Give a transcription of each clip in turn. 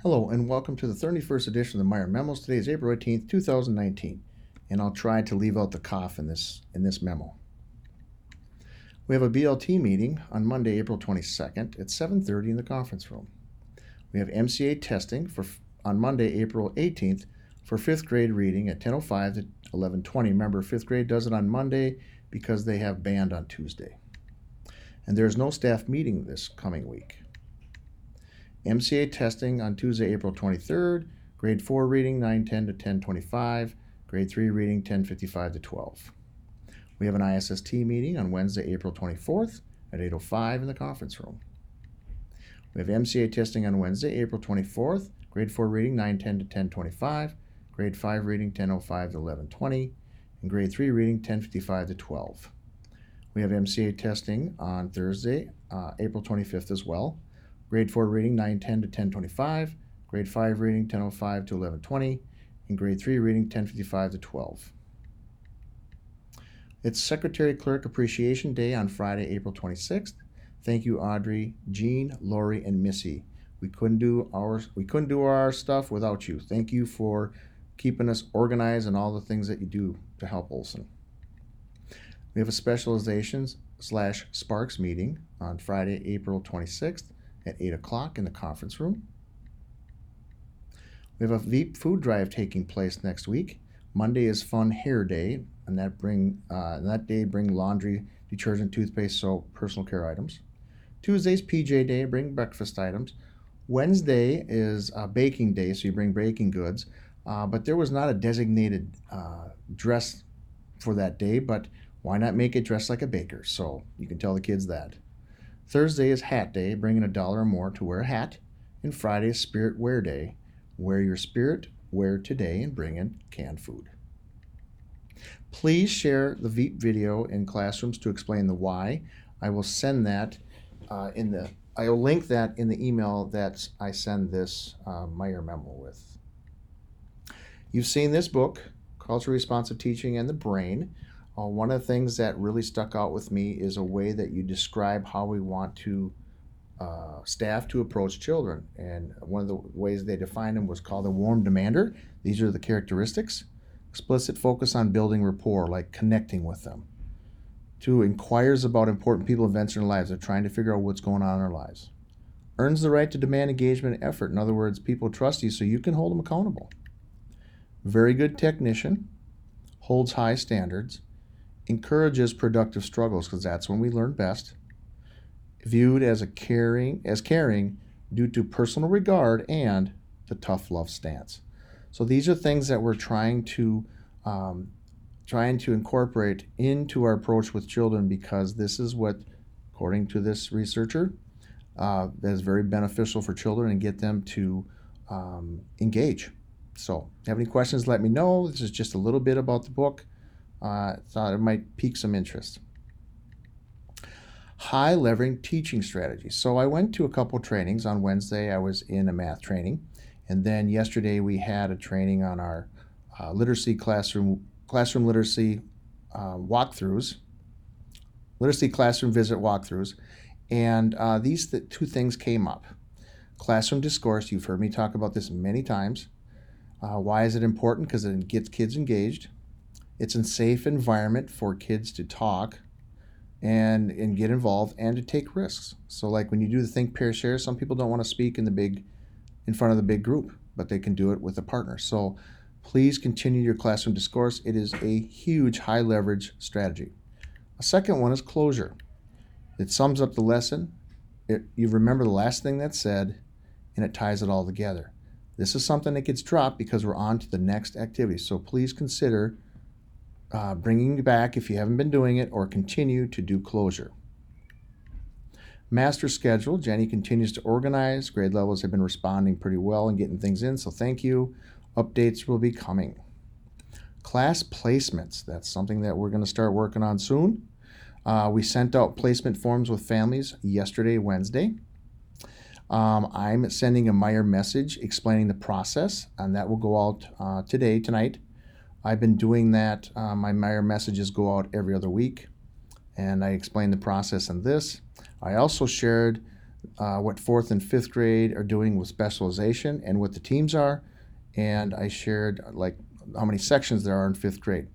Hello and welcome to the 31st edition of the Meyer Memos. Today is April 18th, 2019, and I'll try to leave out the cough in this memo. We have a BLT meeting on Monday, April 22nd at 7:30 in the conference room. We have MCA testing on Monday, April 18th for 5th grade reading at 10:05 to 11:20. Remember, 5th grade does it on Monday because they have band on Tuesday. And there is no staff meeting this coming week. MCA testing on Tuesday, April 23rd, grade 4 reading 9:10 to 10:25, grade 3 reading 10:55 to 12. We have an ISST meeting on Wednesday, April 24th at 8:05 in the conference room. We have MCA testing on Wednesday, April 24th, grade 4 reading 9:10 to 10:25, grade 5 reading 10:05 to 11:20, and grade 3 reading 10:55 to 12. We have MCA testing on Thursday, April 25th as well. Grade 4 reading 9:10 to 10:25, grade 5 reading 10:05 to 11:20, and grade 3 reading 10:55 to 12. It's Secretary Clerk Appreciation Day on Friday, April 26th. Thank you, Audrey, Jean, Lori, and Missy. We couldn't do our stuff without you. Thank you for keeping us organized and all the things that you do to help Olson. We have a specializations/Sparks meeting on Friday, April 26th at 8 o'clock in the conference room. We have a VEEP food drive taking place next week. Monday is Fun Hair Day, and that day bring laundry, detergent, toothpaste, soap, personal care items. Tuesday's PJ Day, bring breakfast items. Wednesday is baking day, so you bring baking goods. But there was not a designated dress for that day, but why not make it dress like a baker? So you can tell the kids that. Thursday is Hat Day, bringing $1 or more to wear a hat. And Friday is Spirit Wear Day. Wear your spirit, wear today, and bring in canned food. Please share the VEEP video in classrooms to explain the why. I will send that I will link that in the email that I send this Meyer Memo with. You've seen this book, Culturally Responsive Teaching and the Brain. One of the things that really stuck out with me is a way that you describe how we want staff to approach children. And one of the ways they defined them was called a warm demander. These are the characteristics. Explicit focus on building rapport, like connecting with them. 2, inquires about important people, events in their lives. They're trying to figure out what's going on in their lives. Earns the right to demand engagement and effort. In other words, people trust you so you can hold them accountable. Very good technician. Holds high standards. Encourages productive struggles, because that's when we learn best. Viewed as caring due to personal regard and the tough love stance. So these are things that we're trying to incorporate into our approach with children, because this is what, according to this researcher, that is very beneficial for children and get them to engage. So if you have any questions, let me know. This is just a little bit about the book. Thought it might pique some interest. High leveraging teaching strategies. So I went to a couple trainings. On Wednesday, I was in a math training. And then yesterday, we had a training on our classroom literacy walkthroughs, literacy classroom visit walkthroughs. And these two things came up. Classroom discourse, you've heard me talk about this many times. Why is it important? Because it gets kids engaged. It's a safe environment for kids to talk and get involved and to take risks. So like when you do the think, pair, share, some people don't want to speak in front of the big group, but they can do it with a partner. So please continue your classroom discourse. It is a huge high leverage strategy. A second one is closure. It sums up the lesson. You remember the last thing that's said, and it ties it all together. This is something that gets dropped because we're on to the next activity. So please consider bringing it back if you haven't been doing it, or continue to do closure. Master schedule. Jenny continues to organize. Grade levels have been responding pretty well and getting things in, so thank you. Updates will be coming. Class placements. That's something that we're going to start working on soon. We sent out placement forms with families yesterday, Wednesday. I'm sending a Meyer message explaining the process, and that will go out tonight. I've been doing that. My Meyer messages go out every other week, and I explain the process in this. I also shared what fourth and fifth grade are doing with specialization and what the teams are. And I shared like how many sections there are in fifth grade.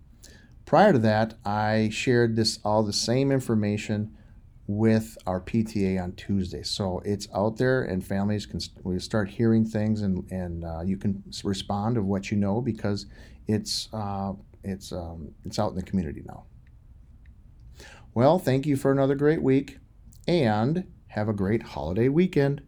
Prior to that, I shared all the same information with our PTA on Tuesday. So it's out there, and families can we start hearing things, and you can respond of what you know because it's out in the community now. Well, thank you for another great week, and have a great holiday weekend.